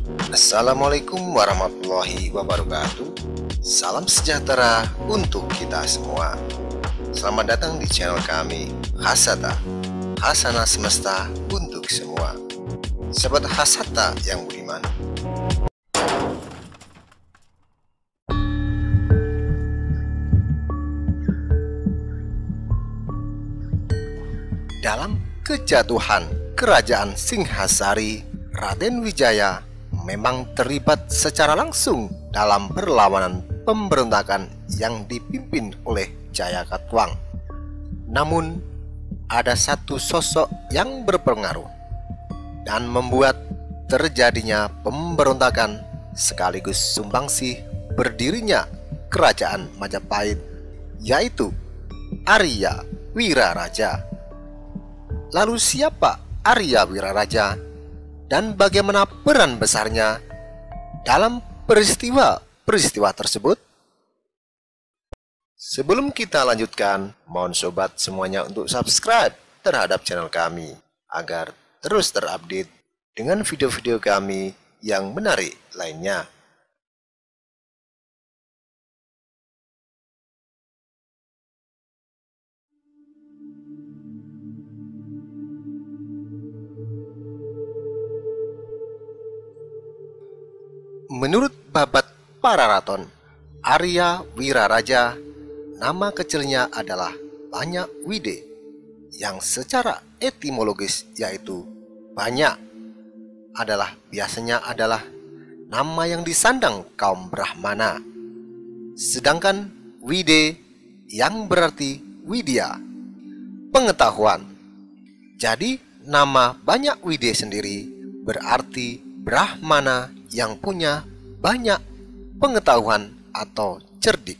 Assalamualaikum warahmatullahi wabarakatuh. Salam sejahtera untuk kita semua. Selamat datang di channel kami, Hasata, Hasanah Semesta untuk semua. Sobat Hasata yang budiman, dalam kejatuhan Kerajaan Singhasari, Raden Wijaya memang terlibat secara langsung dalam perlawanan pemberontakan yang dipimpin oleh Jayakatwang. Namun, ada satu sosok yang berpengaruh dan membuat terjadinya pemberontakan sekaligus sumbangsih berdirinya Kerajaan Majapahit, yaitu Arya Wiraraja. Lalu siapa Arya Wiraraja dan bagaimana peran besarnya dalam peristiwa tersebut? Sebelum kita lanjutkan, mohon sobat semuanya untuk subscribe terhadap channel kami agar terus terupdate dengan video-video kami yang menarik lainnya. Menurut Babat Pararaton, Arya Wiraraja nama kecilnya adalah Banyak Wide, yang secara etimologis yaitu banyak biasanya adalah nama yang disandang kaum Brahmana, sedangkan Wide yang berarti widya, pengetahuan. Jadi nama Banyak Wide sendiri berarti Brahmana yang punya banyak pengetahuan atau cerdik.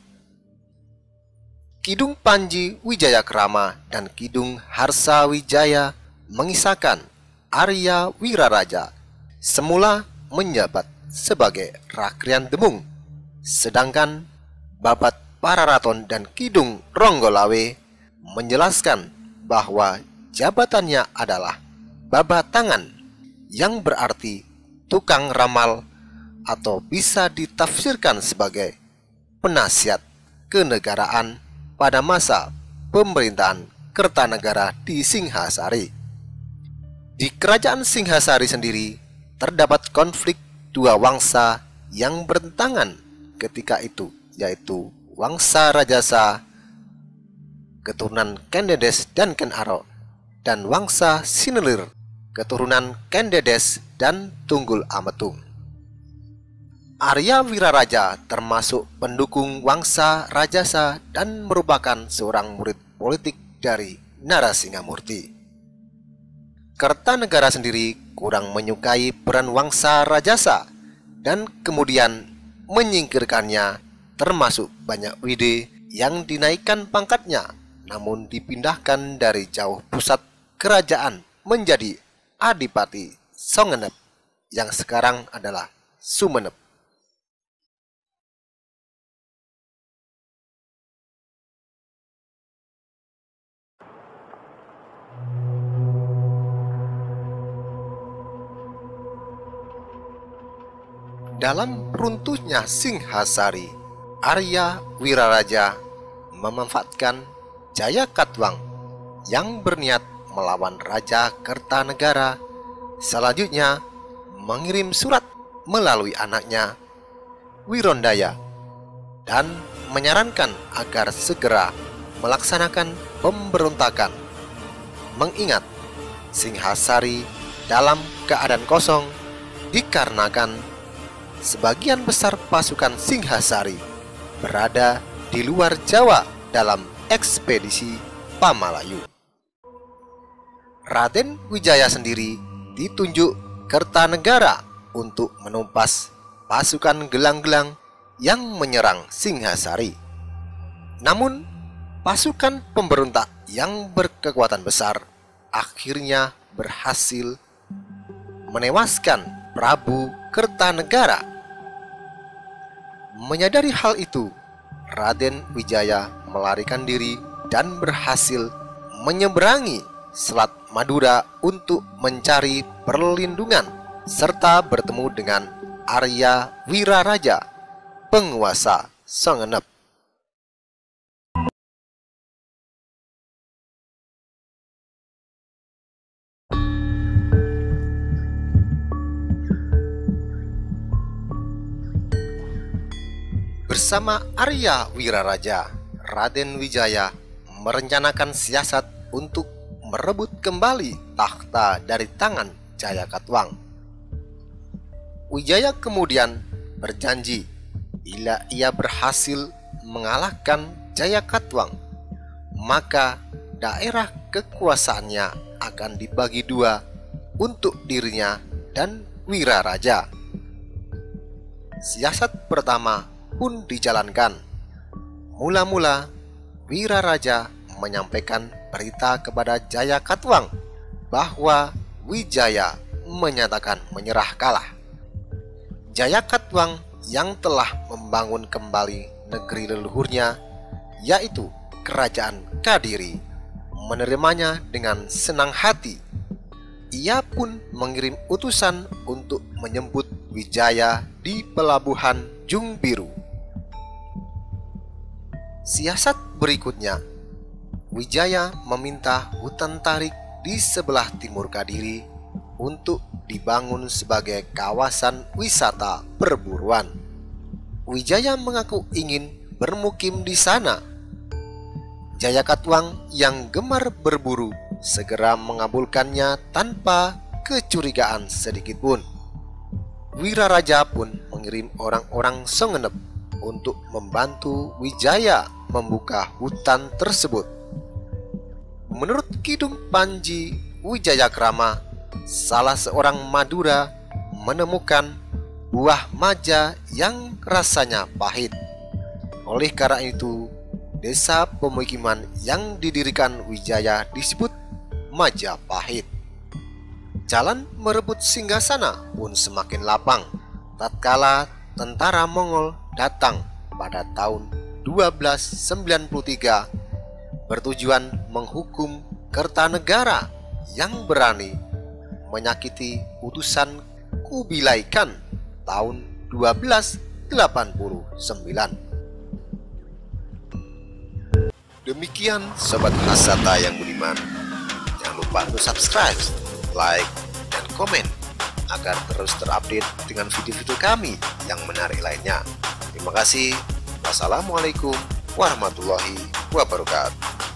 Kidung Panji Wijayakrama dan Kidung Harsa Wijaya mengisahkan Arya Wiraraja semula menjabat sebagai Rakrian Demung, sedangkan Babat Pararaton dan Kidung Ronggolawe menjelaskan bahwa jabatannya adalah Babatangan, yang berarti tukang ramal atau bisa ditafsirkan sebagai penasihat kenegaraan pada masa pemerintahan Kertanegara di Singhasari. Di Kerajaan Singhasari sendiri terdapat konflik dua wangsa yang bertentangan ketika itu, yaitu Wangsa Rajasa keturunan Kendedes dan Ken Arok dan Wangsa Sinelir keturunan Kendedes dan Tunggul Ametung. Arya Wiraraja termasuk pendukung Wangsa Rajasa dan merupakan seorang murid politik dari Narasinghamurti. Kertanegara sendiri kurang menyukai peran Wangsa Rajasa dan kemudian menyingkirkannya, termasuk Banyak Wide yang dinaikkan pangkatnya namun dipindahkan dari jauh pusat kerajaan menjadi Adipati Songenep yang sekarang adalah Sumenep. Dalam runtuhnya Singhasari, Arya Wiraraja memanfaatkan Jayakatwang yang berniat melawan Raja Kertanegara, selanjutnya mengirim surat melalui anaknya Wirondaya dan menyarankan agar segera melaksanakan pemberontakan. Mengingat Singhasari dalam keadaan kosong dikarenakan sebagian besar pasukan Singhasari berada di luar Jawa dalam ekspedisi Pamalayu. Raden Wijaya sendiri ditunjuk Kertanegara untuk menumpas pasukan gelang-gelang yang menyerang Singhasari. Namun, pasukan pemberontak yang berkekuatan besar akhirnya berhasil menewaskan Prabu Kertanegara. Menyadari hal itu, Raden Wijaya melarikan diri dan berhasil menyeberangi Selat Madura untuk mencari perlindungan serta bertemu dengan Arya Wiraraja, penguasa Sengenep. Bersama Arya Wiraraja, Raden Wijaya merencanakan siasat untuk merebut kembali takhta dari tangan Jayakatwang. Wijaya kemudian berjanji bila ia berhasil mengalahkan Jayakatwang, maka daerah kekuasaannya akan dibagi dua untuk dirinya dan Wiraraja. Siasat pertama pun dijalankan. Mula-mula Wiraraja menyampaikan berita kepada Jayakatwang bahwa Wijaya menyatakan menyerah kalah. Jayakatwang yang telah membangun kembali negeri leluhurnya, yaitu Kerajaan Kadiri, menerimanya dengan senang hati. Ia pun mengirim utusan untuk menjemput Wijaya di pelabuhan Jungbiru. Siasat berikutnya, Wijaya meminta hutan tarik di sebelah timur Kadiri untuk dibangun sebagai kawasan wisata perburuan. Wijaya mengaku ingin bermukim di sana. Jayakatwang yang gemar berburu segera mengabulkannya tanpa kecurigaan sedikit pun. Wiraraja pun mengirim orang-orang Sengenep untuk membantu Wijaya membuka hutan tersebut. Menurut Kidung Panji Wijayakrama, salah seorang Madura menemukan buah maja yang rasanya pahit. Oleh karena itu, desa pemukiman yang didirikan Wijaya disebut Majapahit. Jalan merebut singgasana pun semakin lapang tatkala tentara Mongol datang pada tahun 1293 bertujuan menghukum Kertanegara yang berani menyakiti utusan Kubilai Khan tahun 1289. Demikian Sobat Hasata yang budiman. Jangan lupa untuk subscribe, like, dan komen agar terus terupdate dengan video-video kami yang menarik lainnya. Terima kasih. Wassalamualaikum warahmatullahi wabarakatuh.